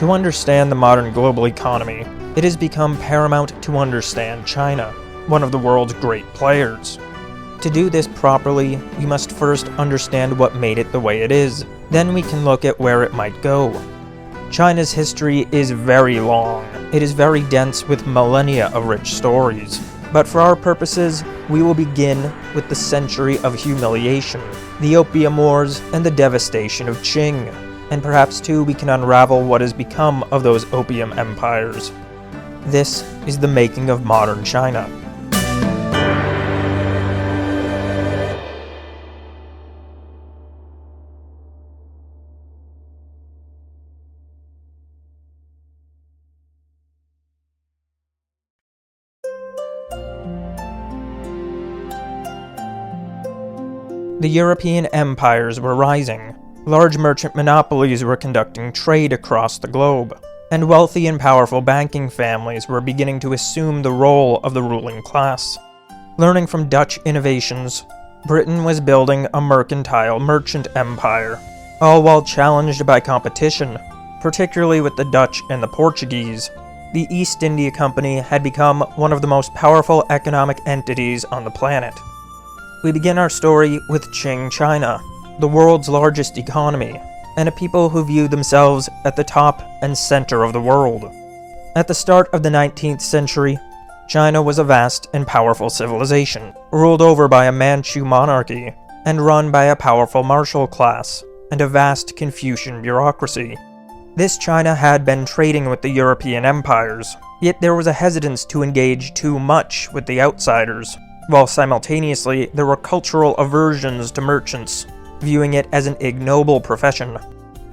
To understand the modern global economy, it has become paramount to understand China, one of the world's great players. To do this properly, we must first understand what made it the way it is. Then we can look at where it might go. China's history is very long. It is very dense with millennia of rich stories. But for our purposes, we will begin with the century of humiliation, the Opium Wars, and the devastation of Qing. And perhaps too we can unravel what has become of those opium empires. This is the making of modern China. The European empires were rising. Large merchant monopolies were conducting trade across the globe, and wealthy and powerful banking families were beginning to assume the role of the ruling class. Learning from Dutch innovations, Britain was building a mercantile merchant empire, all while challenged by competition, particularly with the Dutch and the Portuguese. The East India Company had become one of the most powerful economic entities on the planet. We begin our story with Qing China, the world's largest economy, and a people who view themselves at the top and center of the world. At the start of the 19th century, China was a vast and powerful civilization, ruled over by a Manchu monarchy, and run by a powerful martial class, and a vast Confucian bureaucracy. This China had been trading with the European empires, yet there was a hesitance to engage too much with the outsiders, while simultaneously there were cultural aversions to merchants, viewing it as an ignoble profession.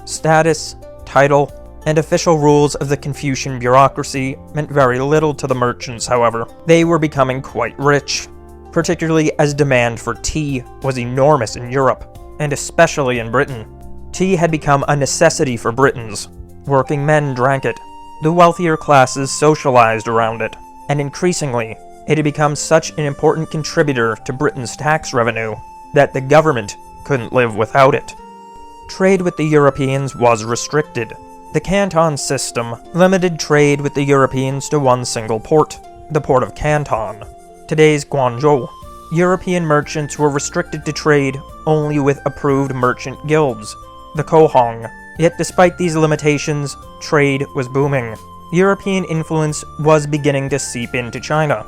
Status, title, and official rules of the Confucian bureaucracy meant very little to the merchants, however. They were becoming quite rich, particularly as demand for tea was enormous in Europe, and especially in Britain. Tea had become a necessity for Britons. Working men drank it. The wealthier classes socialized around it, and increasingly, it had become such an important contributor to Britain's tax revenue that the government couldn't live without it. Trade with the Europeans was restricted. The Canton system limited trade with the Europeans to one single port, the port of Canton, today's Guangzhou. European merchants were restricted to trade only with approved merchant guilds, the Kohong. Yet despite these limitations, trade was booming. European influence was beginning to seep into China.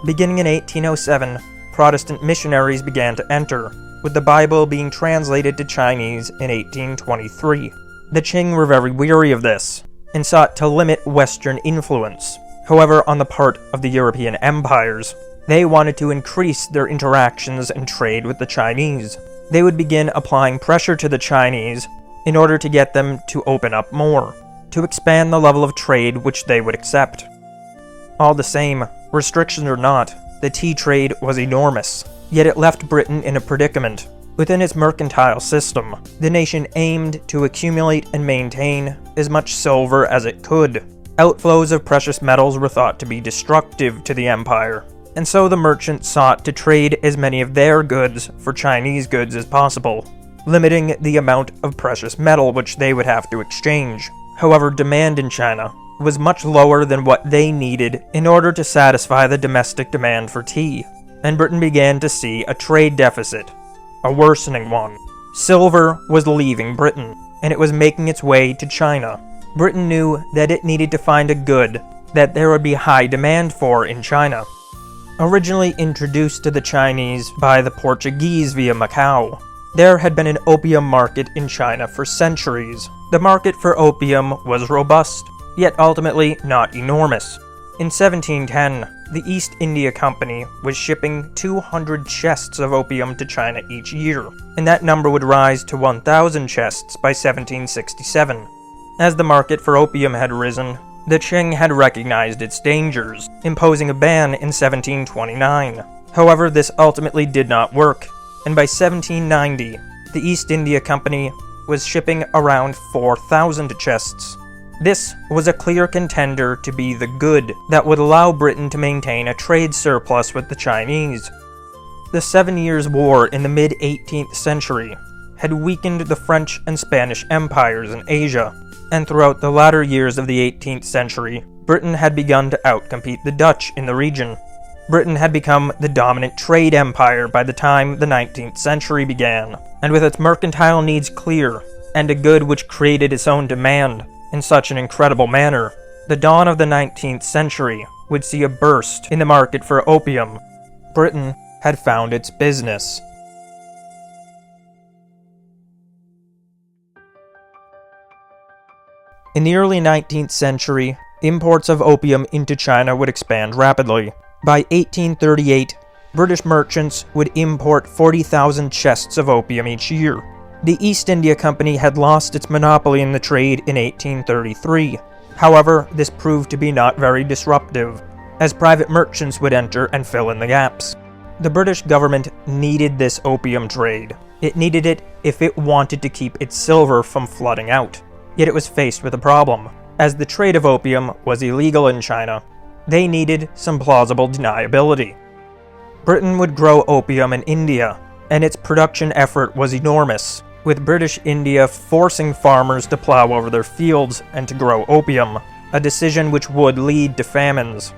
Beginning in 1807, Protestant missionaries began to enter, with the Bible being translated to Chinese in 1823. The Qing were very weary of this, and sought to limit Western influence. However, on the part of the European empires, they wanted to increase their interactions and trade with the Chinese. They would begin applying pressure to the Chinese in order to get them to open up more, to expand the level of trade which they would accept. All the same, restrictions or not, the tea trade was enormous, yet it left Britain in a predicament. Within its mercantile system, the nation aimed to accumulate and maintain as much silver as it could. Outflows of precious metals were thought to be destructive to the empire, and so the merchants sought to trade as many of their goods for Chinese goods as possible, limiting the amount of precious metal which they would have to exchange. However, demand in China was much lower than what they needed in order to satisfy the domestic demand for tea, and Britain began to see a trade deficit, a worsening one. Silver was leaving Britain, and it was making its way to China. Britain knew that it needed to find a good that there would be high demand for in China. Originally introduced to the Chinese by the Portuguese via Macau, there had been an opium market in China for centuries. The market for opium was robust, yet ultimately not enormous. In 1710, the East India Company was shipping 200 chests of opium to China each year, and that number would rise to 1,000 chests by 1767. As the market for opium had risen, the Qing had recognized its dangers, imposing a ban in 1729. However, this ultimately did not work, and by 1790, the East India Company was shipping around 4,000 chests. This was a clear contender to be the good that would allow Britain to maintain a trade surplus with the Chinese. The 7 Years' War in the mid-18th century had weakened the French and Spanish empires in Asia, and throughout the latter years of the 18th century, Britain had begun to outcompete the Dutch in the region. Britain had become the dominant trade empire by the time the 19th century began, and with its mercantile needs clear, and a good which created its own demand in such an incredible manner, the dawn of the 19th century would see a burst in the market for opium. Britain had found its business. In the early 19th century, imports of opium into China would expand rapidly. By 1838, British merchants would import 40,000 chests of opium each year. The East India Company had lost its monopoly in the trade in 1833. However, this proved to be not very disruptive, as private merchants would enter and fill in the gaps. The British government needed this opium trade. It needed it if it wanted to keep its silver from flooding out. Yet it was faced with a problem, as the trade of opium was illegal in China. They needed some plausible deniability. Britain would grow opium in India, and its production effort was enormous, with British India forcing farmers to plow over their fields and to grow opium, a decision which would lead to famines.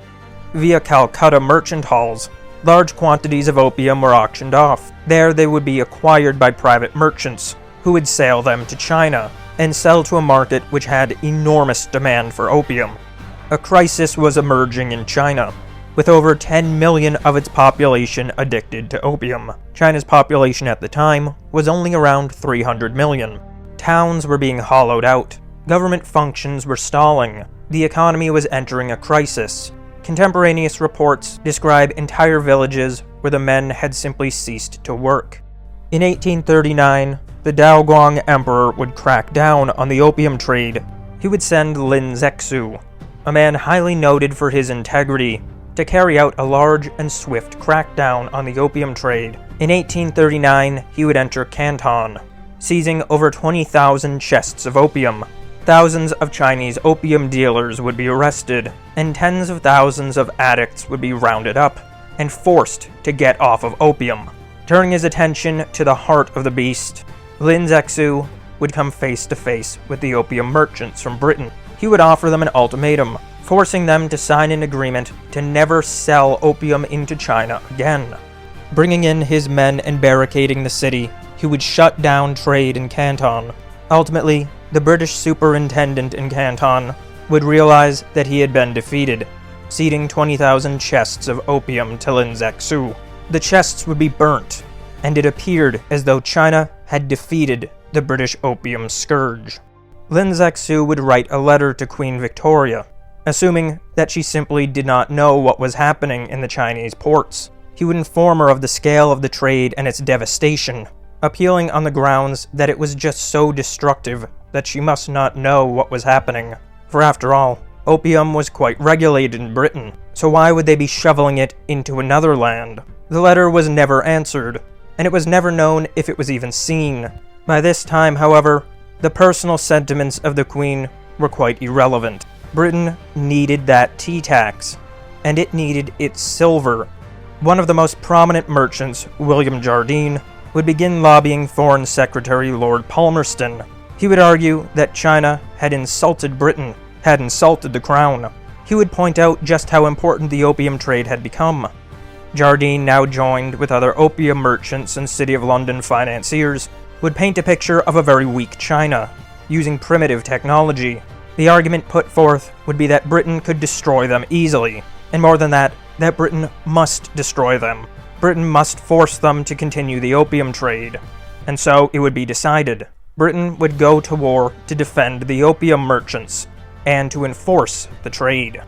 Via Calcutta merchant halls, large quantities of opium were auctioned off. There they would be acquired by private merchants, who would sail them to China, and sell to a market which had enormous demand for opium. A crisis was emerging in China, with over 10 million of its population addicted to opium. China's population at the time was only around 300 million. Towns were being hollowed out. Government functions were stalling. The economy was entering a crisis. Contemporaneous reports describe entire villages where the men had simply ceased to work. In 1839, the Daoguang Emperor would crack down on the opium trade. He would send Lin Zexu, a man highly noted for his integrity, to carry out a large and swift crackdown on the opium trade. In 1839, he would enter Canton, seizing over 20,000 chests of opium. Thousands of Chinese opium dealers would be arrested, and tens of thousands of addicts would be rounded up and forced to get off of opium. Turning his attention to the heart of the beast, Lin Zexu would come face to face with the opium merchants from Britain. He would offer them an ultimatum, forcing them to sign an agreement to never sell opium into China again. Bringing in his men and barricading the city, he would shut down trade in Canton. Ultimately, the British superintendent in Canton would realize that he had been defeated, ceding 20,000 chests of opium to Lin Zexu. The chests would be burnt, and it appeared as though China had defeated the British opium scourge. Lin Zexu would write a letter to Queen Victoria, assuming that she simply did not know what was happening in the Chinese ports. He would inform her of the scale of the trade and its devastation, appealing on the grounds that it was just so destructive that she must not know what was happening. For after all, opium was quite regulated in Britain, so why would they be shoveling it into another land? The letter was never answered, and it was never known if it was even seen. By this time, however, the personal sentiments of the Queen were quite irrelevant. Britain needed that tea tax, and it needed its silver. One of the most prominent merchants, William Jardine, would begin lobbying Foreign Secretary Lord Palmerston. He would argue that China had insulted Britain, had insulted the crown. He would point out just how important the opium trade had become. Jardine, now joined with other opium merchants and City of London financiers, would paint a picture of a very weak China, using primitive technology. The argument put forth would be that Britain could destroy them easily, and more than that Britain must destroy them. Britain must force them to continue the opium trade. And so it would be decided. Britain would go to war to defend the opium merchants, and to enforce the trade.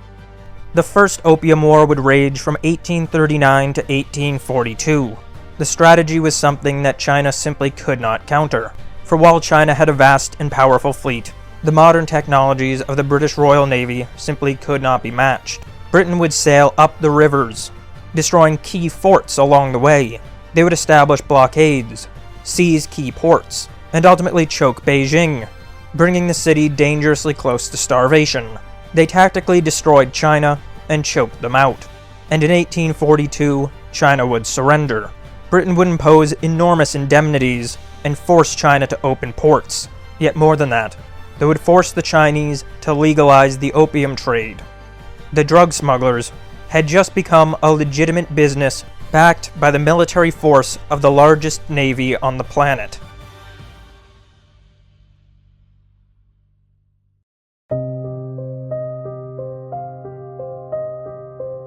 The First Opium War would rage from 1839 to 1842. The strategy was something that China simply could not counter, for while China had a vast and powerful fleet, the modern technologies of the British Royal Navy simply could not be matched. Britain would sail up the rivers, destroying key forts along the way. They would establish blockades, seize key ports, and ultimately choke Beijing, bringing the city dangerously close to starvation. They tactically destroyed China and choked them out. And in 1842, China would surrender. Britain would impose enormous indemnities and force China to open ports. Yet more than that, they would force the Chinese to legalize the opium trade. The drug smugglers had just become a legitimate business backed by the military force of the largest navy on the planet.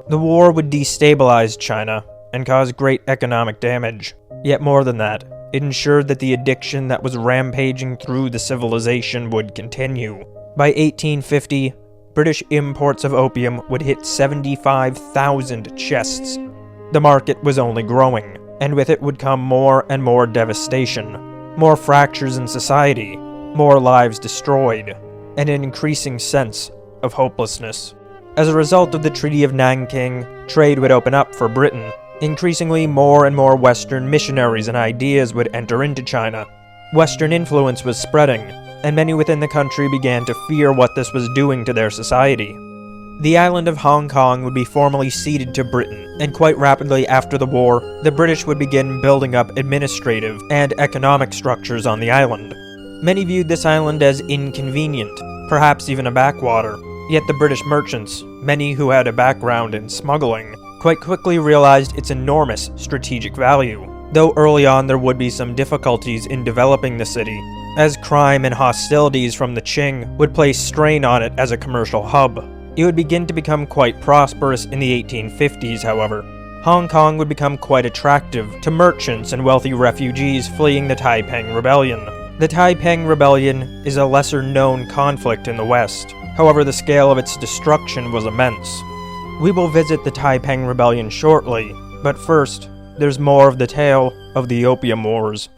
The war would destabilize China and cause great economic damage. Yet more than that, it ensured that the addiction that was rampaging through the civilization would continue. By 1850, British imports of opium would hit 75,000 chests. The market was only growing, and with it would come more and more devastation, more fractures in society, more lives destroyed, and an increasing sense of hopelessness. As a result of the Treaty of Nanking, trade would open up for Britain. Increasingly, more and more Western missionaries and ideas would enter into China. Western influence was spreading, and many within the country began to fear what this was doing to their society. The island of Hong Kong would be formally ceded to Britain, and quite rapidly after the war, the British would begin building up administrative and economic structures on the island. Many viewed this island as inconvenient, perhaps even a backwater. Yet the British merchants, many who had a background in smuggling, quite quickly realized its enormous strategic value, though early on there would be some difficulties in developing the city, as crime and hostilities from the Qing would place strain on it as a commercial hub. It would begin to become quite prosperous in the 1850s, however. Hong Kong would become quite attractive to merchants and wealthy refugees fleeing the Taiping Rebellion. The Taiping Rebellion is a lesser-known conflict in the West. However, the scale of its destruction was immense. We will visit the Taiping Rebellion shortly, but first, there's more of the tale of the Opium Wars.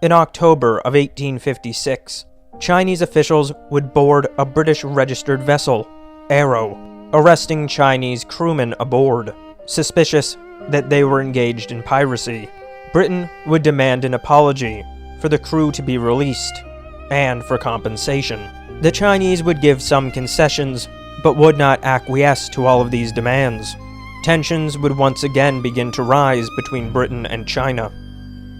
In October of 1856, Chinese officials would board a British-registered vessel, Arrow, arresting Chinese crewmen aboard, suspicious that they were engaged in piracy. Britain would demand an apology, for the crew to be released, and for compensation. The Chinese would give some concessions, but would not acquiesce to all of these demands. Tensions would once again begin to rise between Britain and China.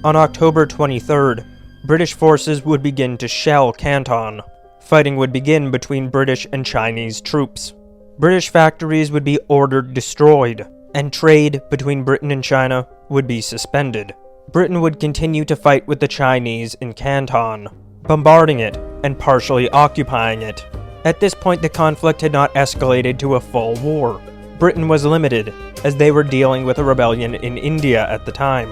On October 23rd, British forces would begin to shell Canton. Fighting would begin between British and Chinese troops. British factories would be ordered destroyed, and trade between Britain and China would be suspended. Britain would continue to fight with the Chinese in Canton, bombarding it and partially occupying it. At this point, the conflict had not escalated to a full war. Britain was limited, as they were dealing with a rebellion in India at the time.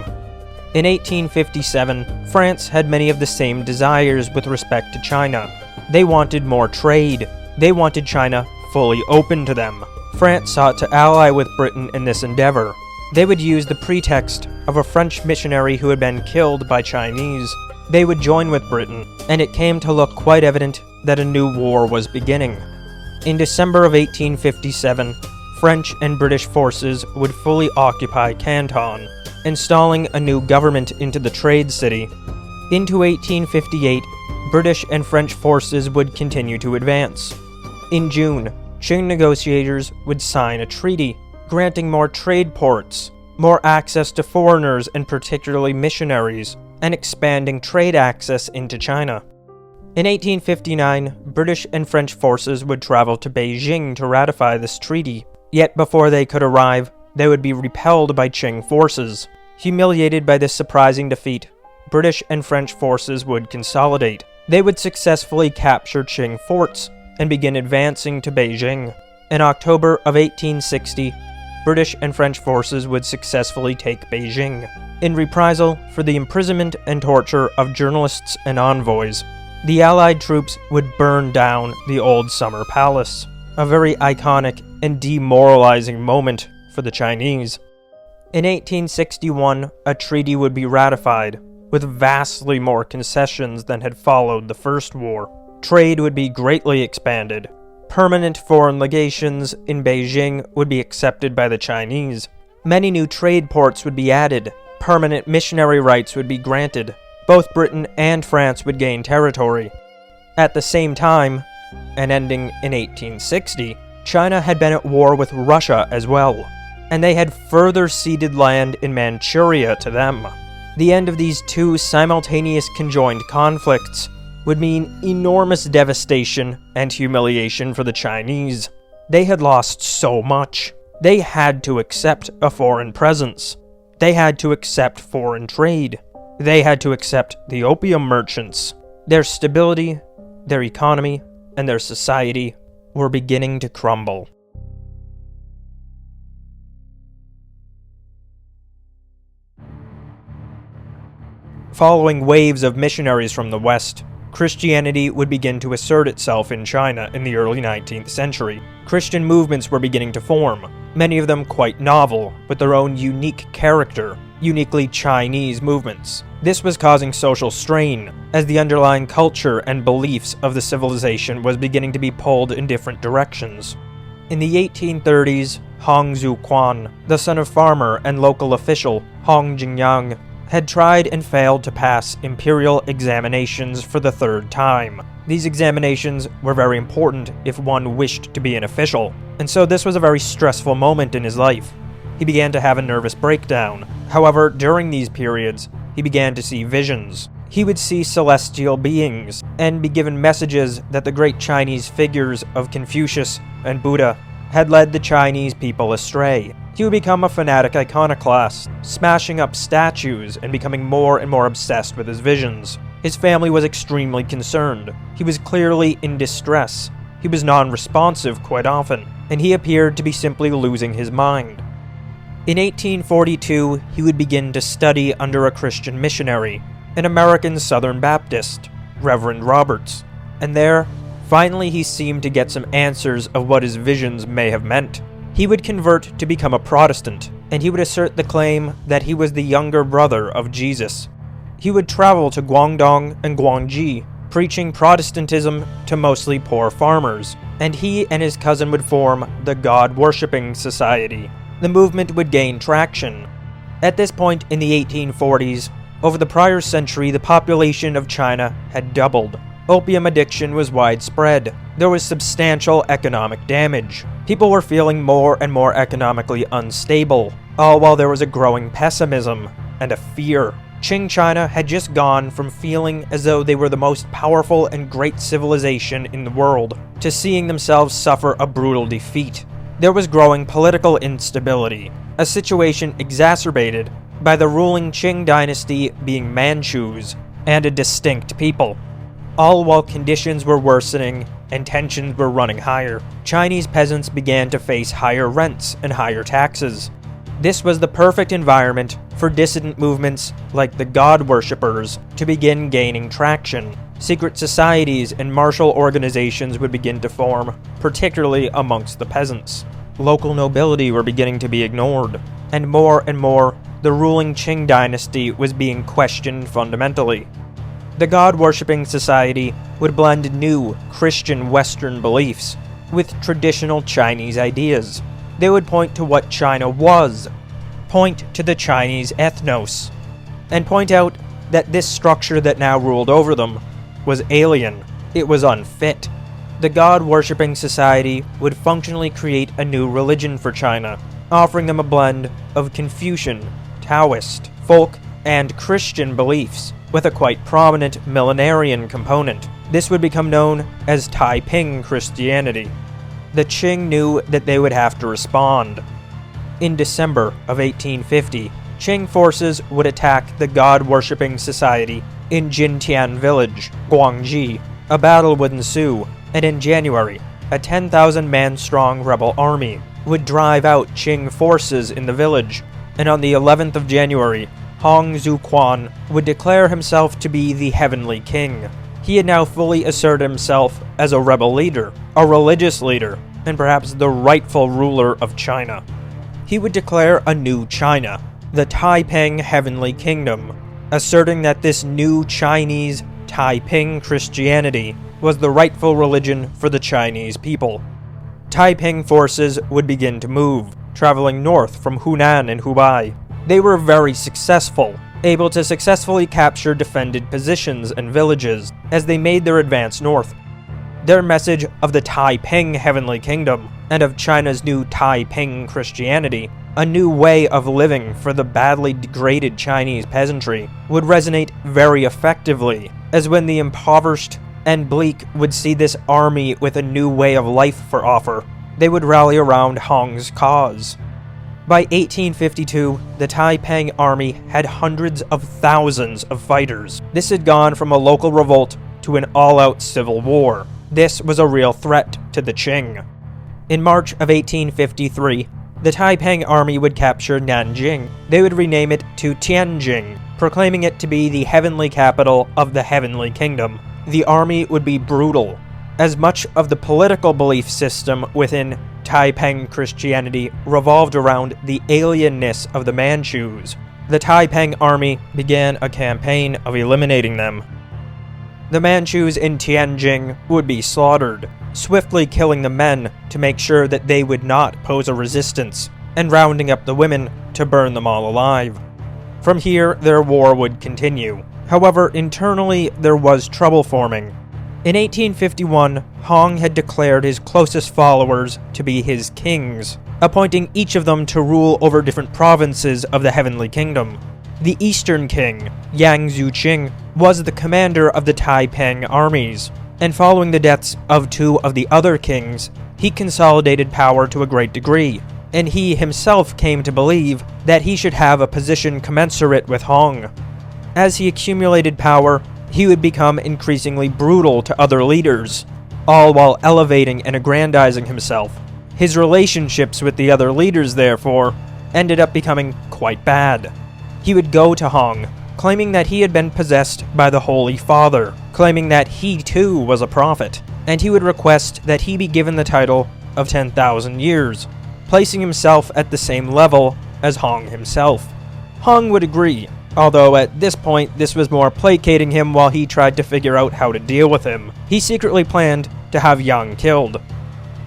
In 1857, France had many of the same desires with respect to China. They wanted more trade. They wanted China fully open to them. France sought to ally with Britain in this endeavor. They would use the pretext of a French missionary who had been killed by Chinese. They would join with Britain, and it came to look quite evident that a new war was beginning. In December of 1857, French and British forces would fully occupy Canton, installing a new government into the trade city. Into 1858, British and French forces would continue to advance. In June, Qing negotiators would sign a treaty, granting more trade ports, more access to foreigners and particularly missionaries, and expanding trade access into China. In 1859, British and French forces would travel to Beijing to ratify this treaty. Yet before they could arrive, they would be repelled by Qing forces. Humiliated by this surprising defeat, British and French forces would consolidate. They would successfully capture Qing forts and begin advancing to Beijing. In October of 1860, British and French forces would successfully take Beijing, in reprisal for the imprisonment and torture of journalists and envoys. The Allied troops would burn down the old Summer Palace, a very iconic and demoralizing moment for the Chinese. In 1861, a treaty would be ratified, with vastly more concessions than had followed the First War. Trade would be greatly expanded. Permanent foreign legations in Beijing would be accepted by the Chinese. Many new trade ports would be added. Permanent missionary rights would be granted. Both Britain and France would gain territory. At the same time, and ending in 1860, China had been at war with Russia as well, and they had further ceded land in Manchuria to them. The end of these two simultaneous conjoined conflicts would mean enormous devastation and humiliation for the Chinese. They had lost so much. They had to accept a foreign presence. They had to accept foreign trade. They had to accept the opium merchants. Their stability, their economy, and their society were beginning to crumble. Following waves of missionaries from the West, Christianity would begin to assert itself in China in the early 19th century. Christian movements were beginning to form, many of them quite novel, with their own unique character, uniquely Chinese movements. This was causing social strain, as the underlying culture and beliefs of the civilization was beginning to be pulled in different directions. In the 1830s, Hong Zuquan, the son of farmer and local official Hong Jingyang, had tried and failed to pass imperial examinations for the third time. These examinations were very important if one wished to be an official, and so this was a very stressful moment in his life. He began to have a nervous breakdown. However, during these periods, he began to see visions. He would see celestial beings, and be given messages that the great Chinese figures of Confucius and Buddha had led the Chinese people astray. He would become a fanatic iconoclast, smashing up statues and becoming more and more obsessed with his visions. His family was extremely concerned. He was clearly in distress. He was non-responsive quite often, and he appeared to be simply losing his mind. In 1842, he would begin to study under a Christian missionary, an American Southern Baptist, Reverend Roberts, and there, finally he seemed to get some answers of what his visions may have meant. He would convert to become a Protestant, and he would assert the claim that he was the younger brother of Jesus. He would travel to Guangdong and Guangxi, preaching Protestantism to mostly poor farmers, and he and his cousin would form the God-worshipping Society. The movement would gain traction. At this point in the 1840s, over the prior century, the population of China had doubled. Opium addiction was widespread. There was substantial economic damage. People were feeling more and more economically unstable, all while there was a growing pessimism and a fear. Qing China had just gone from feeling as though they were the most powerful and great civilization in the world to seeing themselves suffer a brutal defeat. There was growing political instability, a situation exacerbated by the ruling Qing Dynasty being Manchus and a distinct people. All while conditions were worsening and tensions were running higher, Chinese peasants began to face higher rents and higher taxes. This was the perfect environment for dissident movements like the God Worshippers to begin gaining traction. Secret societies and martial organizations would begin to form, particularly amongst the peasants. Local nobility were beginning to be ignored, and more, the ruling Qing Dynasty was being questioned fundamentally. The God-worshipping society would blend new Christian Western beliefs with traditional Chinese ideas. They would point to what China was, point to the Chinese ethnos, and point out that this structure that now ruled over them was alien. It was unfit. The God-worshipping society would functionally create a new religion for China, offering them a blend of Confucian, Taoist, folk, and Christian beliefs, with a quite prominent millenarian component. This would become known as Taiping Christianity. The Qing knew that they would have to respond. In December of 1850, Qing forces would attack the God-worshipping society in Jintian village, Guangxi. A battle would ensue, and in January, a 10,000-man-strong rebel army would drive out Qing forces in the village, and on the 11th of January, Hong Zuquan would declare himself to be the Heavenly King. He had now fully asserted himself as a rebel leader, a religious leader, and perhaps the rightful ruler of China. He would declare a new China, the Taiping Heavenly Kingdom, asserting that this new Chinese Taiping Christianity was the rightful religion for the Chinese people. Taiping forces would begin to move, traveling north from Hunan and Hubei. They were very successful, able to successfully capture defended positions and villages as they made their advance north. Their message of the Taiping Heavenly Kingdom and of China's new Taiping Christianity a new way of living for the badly degraded Chinese peasantry, would resonate very effectively, as when the impoverished and bleak would see this army with a new way of life for offer, they would rally around Hong's cause. By 1852, the Taiping army had hundreds of thousands of fighters. This had gone from a local revolt to an all-out civil war. This was a real threat to the Qing. In March of 1853, the Taiping army would capture Nanjing. They would rename it to Tianjing, proclaiming it to be the heavenly capital of the Heavenly Kingdom. The army would be brutal, as much of the political belief system within Taiping Christianity revolved around the alienness of the Manchus. The Taiping army began a campaign of eliminating them. The Manchus in Tianjing would be slaughtered, swiftly killing the men to make sure that they would not pose a resistance, and rounding up the women to burn them all alive. From here, their war would continue. However, internally, there was trouble forming. In 1851, Hong had declared his closest followers to be his kings, appointing each of them to rule over different provinces of the Heavenly Kingdom. The Eastern King, Yang Zuqing, was the commander of the Taiping armies, and following the deaths of two of the other kings, he consolidated power to a great degree, and he himself came to believe that he should have a position commensurate with Hong. As he accumulated power, he would become increasingly brutal to other leaders, all while elevating and aggrandizing himself. His relationships with the other leaders, therefore, ended up becoming quite bad. He would go to Hong, claiming that he had been possessed by the Holy Father, claiming that he too was a prophet, and he would request that he be given the title of 10,000 years, placing himself at the same level as Hong himself. Hong would agree, although at this point this was more placating him while he tried to figure out how to deal with him. He secretly planned to have Yang killed.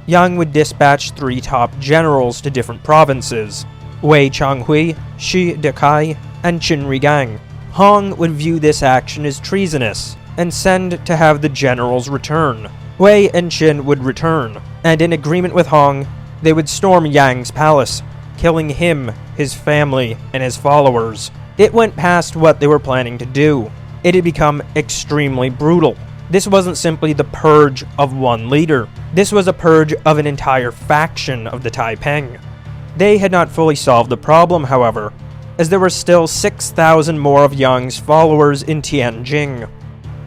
Yang would dispatch 3 top generals to different provinces: Wei Changhui, Shi Dekai, and Qin Rigang. Hong would view this action as treasonous, and send to have the generals return. Wei and Qin would return, and in agreement with Hong, they would storm Yang's palace, killing him, his family, and his followers. It went past what they were planning to do. It had become extremely brutal. This wasn't simply the purge of one leader. This was a purge of an entire faction of the Taiping. They had not fully solved the problem, however, as there were still 6,000 more of Yang's followers in Tianjing.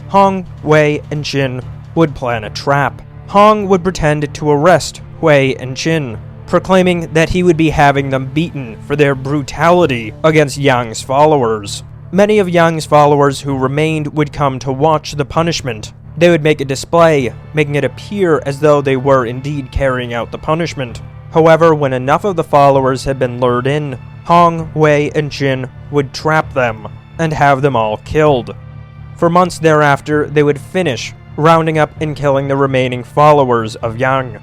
Hong, Wei, and Qin would plan a trap. Hong would pretend to arrest Wei and Qin, proclaiming that he would be having them beaten for their brutality against Yang's followers. Many of Yang's followers who remained would come to watch the punishment. They would make a display, making it appear as though they were indeed carrying out the punishment. However, when enough of the followers had been lured in, Hong, Wei, and Qin would trap them and have them all killed. For months thereafter, they would finish, rounding up and killing the remaining followers of Yang.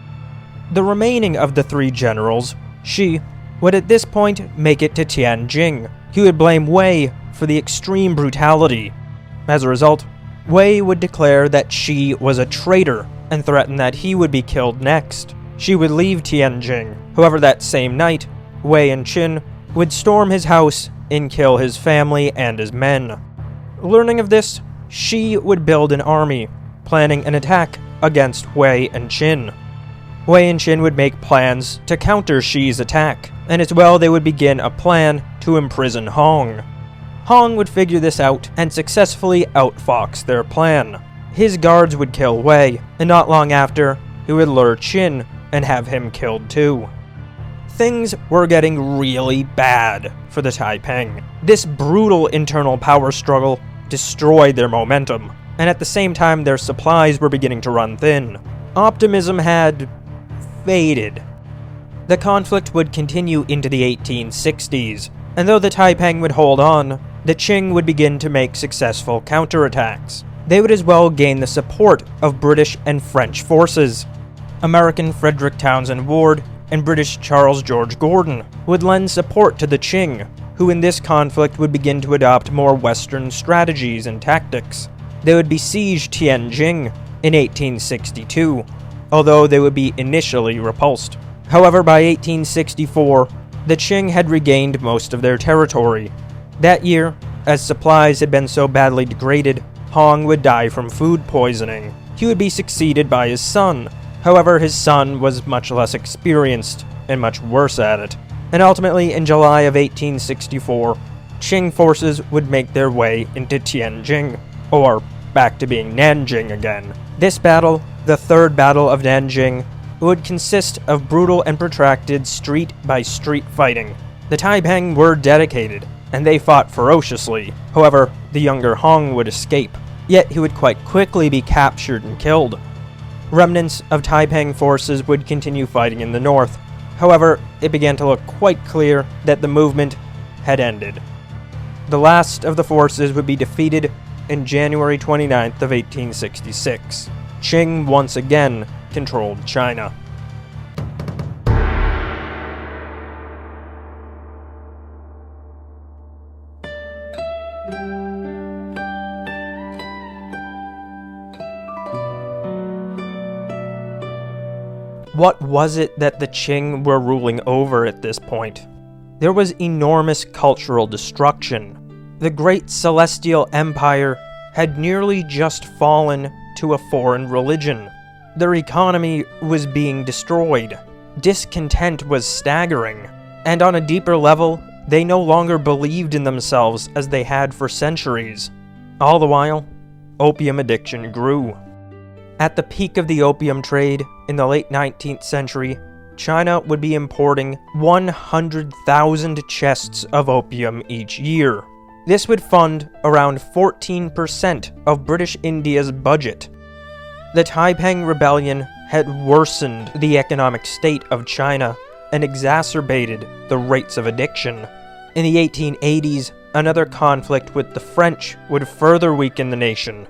The remaining of the 3 generals, Shi, would at this point make it to Tianjing. He would blame Wei for the extreme brutality. As a result, Wei would declare that Shi was a traitor and threaten that he would be killed next. Shi would leave Tianjing. However, that same night, Wei and Qin would storm his house and kill his family and his men. Learning of this, Shi would build an army, planning an attack against Wei and Qin. Wei and Qin would make plans to counter Shi's attack, and as well they would begin a plan to imprison Hong. Hong would figure this out and successfully outfox their plan. His guards would kill Wei, and not long after, he would lure Qin and have him killed too. Things were getting really bad for the Taiping. This brutal internal power struggle destroyed their momentum, and at the same time their supplies were beginning to run thin. Optimism had faded. The conflict would continue into the 1860s, and though the Taiping would hold on, the Qing would begin to make successful counterattacks. They would as well gain the support of British and French forces. American Frederick Townsend Ward and British Charles George Gordon would lend support to the Qing, who in this conflict would begin to adopt more Western strategies and tactics. They would besiege Tianjing in 1862, although they would be initially repulsed. However, by 1864, The Qing had regained most of their territory. That year, as supplies had been so badly degraded, Hong would die from food poisoning. He would be succeeded by his son. However, his son was much less experienced and much worse at it. And ultimately, in July of 1864, Qing forces would make their way into Tianjin, or back to being Nanjing again. This battle, the Third Battle of Nanjing, would consist of brutal and protracted street-by-street fighting. The Taiping were dedicated, and they fought ferociously. However, the younger Hong would escape, yet he would quite quickly be captured and killed. Remnants of Taiping forces would continue fighting in the north. However, it began to look quite clear that the movement had ended. The last of the forces would be defeated in January 29th of 1866. Qing once again controlled China. What was it that the Qing were ruling over at this point? There was enormous cultural destruction. The great celestial empire had nearly just fallen to a foreign religion. Their economy was being destroyed. Discontent was staggering. And on a deeper level, they no longer believed in themselves as they had for centuries. All the while, opium addiction grew. At the peak of the opium trade in the late 19th century, China would be importing 100,000 chests of opium each year. This would fund around 14% of British India's budget. The Taiping Rebellion had worsened the economic state of China and exacerbated the rates of addiction. In the 1880s, another conflict with the French would further weaken the nation.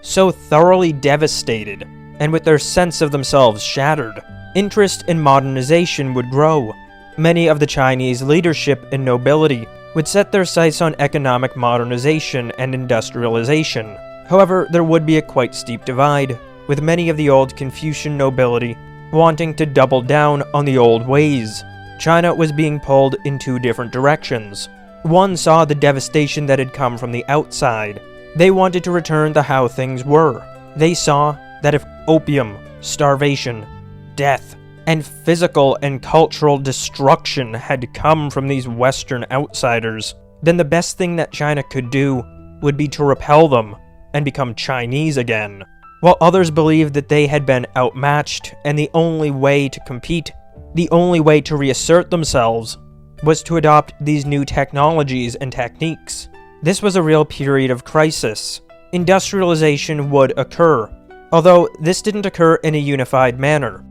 So thoroughly devastated, and with their sense of themselves shattered, interest in modernization would grow. Many of the Chinese leadership and nobility would set their sights on economic modernization and industrialization. However, there would be a quite steep divide, with many of the old Confucian nobility wanting to double down on the old ways. China was being pulled in two different directions. One saw the devastation that had come from the outside. They wanted to return to how things were. They saw that if opium, starvation, death, and physical and cultural destruction had come from these Western outsiders, then the best thing that China could do would be to repel them and become Chinese again. While others believed that they had been outmatched and the only way to compete, the only way to reassert themselves, was to adopt these new technologies and techniques. This was a real period of crisis. Industrialization would occur, although this didn't occur in a unified manner.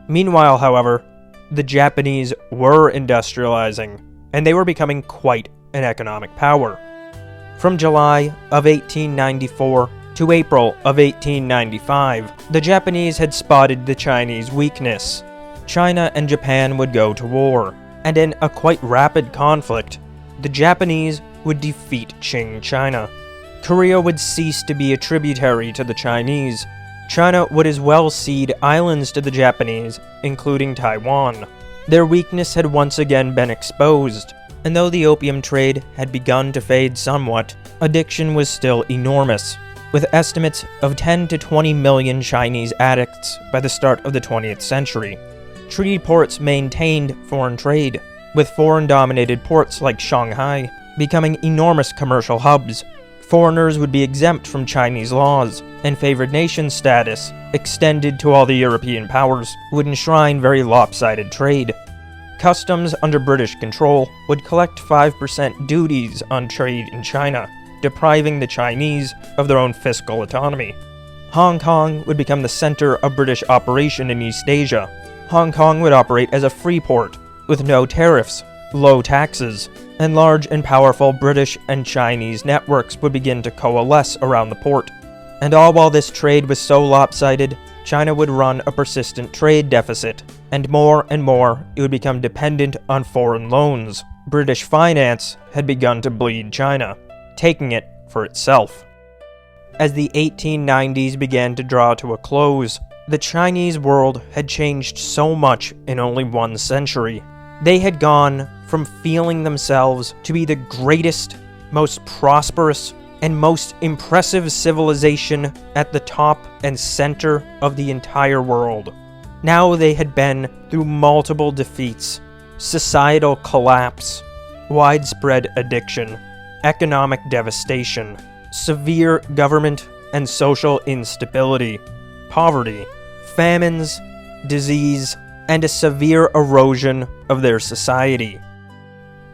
Meanwhile, however, the Japanese were industrializing, and they were becoming quite an economic power. From July of 1894 to April of 1895, the Japanese had spotted the Chinese weakness. China and Japan would go to war, and in a quite rapid conflict, the Japanese would defeat Qing China. Korea would cease to be a tributary to the Chinese. China would as well cede islands to the Japanese, including Taiwan. Their weakness had once again been exposed, and though the opium trade had begun to fade somewhat, addiction was still enormous, with estimates of 10 to 20 million Chinese addicts by the start of the 20th century. Treaty ports maintained foreign trade, with foreign-dominated ports like Shanghai becoming enormous commercial hubs. Foreigners would be exempt from Chinese laws, and favored nation status, extended to all the European powers, would enshrine very lopsided trade. Customs under British control would collect 5% duties on trade in China, depriving the Chinese of their own fiscal autonomy. Hong Kong would become the center of British operation in East Asia. Hong Kong would operate as a free port, with no tariffs, low taxes, and large and powerful British and Chinese networks would begin to coalesce around the port. And all while this trade was so lopsided, China would run a persistent trade deficit, and more it would become dependent on foreign loans. British finance had begun to bleed China, taking it for itself. As the 1890s began to draw to a close, the Chinese world had changed so much in only one century. They had gone from feeling themselves to be the greatest, most prosperous, and most impressive civilization at the top and center of the entire world. Now they had been through multiple defeats, societal collapse, widespread addiction, economic devastation, severe government and social instability, poverty, famines, disease, and a severe erosion of their society.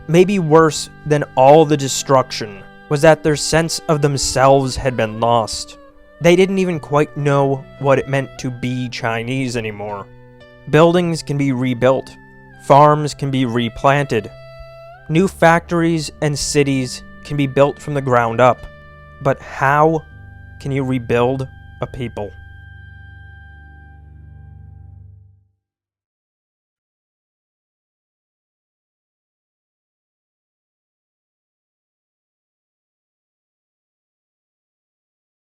Maybe worse than all the destruction was that their sense of themselves had been lost. They didn't even quite know what it meant to be Chinese anymore. Buildings can be rebuilt, farms can be replanted, new factories and cities can be built from the ground up, but how can you rebuild a people?